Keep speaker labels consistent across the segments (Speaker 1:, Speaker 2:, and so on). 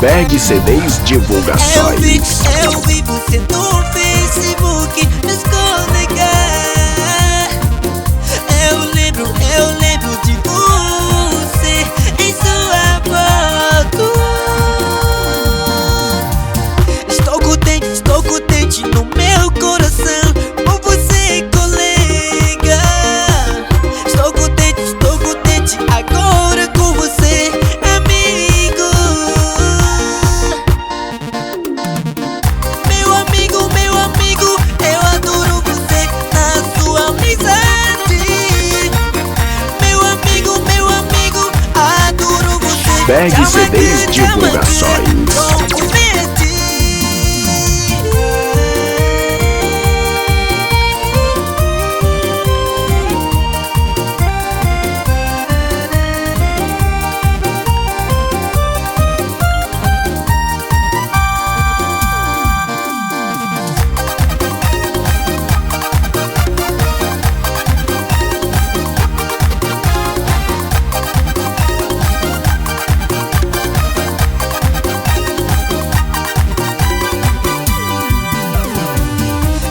Speaker 1: Bag CDs Divulgações.
Speaker 2: Eu vi você no Facebook me escorregar. Eu lembro de você em sua foto. Estou contente no meu coração por você, colega. Estou contente agora com você, amigo. Meu amigo, eu adoro você na sua amizade. Meu amigo, adoro você.
Speaker 1: Bag CDs Divulgações.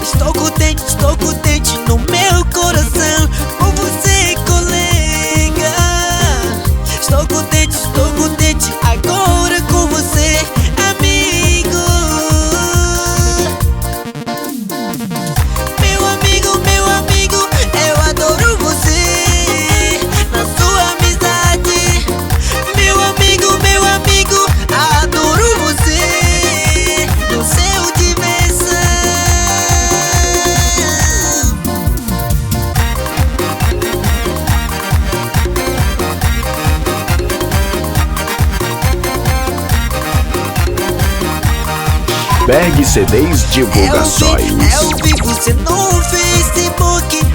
Speaker 2: Estou contente no meu coração por você, colega. Estou contente agora com você, amigo. Meu amigo, eu adoro você na sua amizade. Meu amigo, adoro você no seu diversão.
Speaker 1: Bag CDs Divulgações.
Speaker 2: Eu vi você no Facebook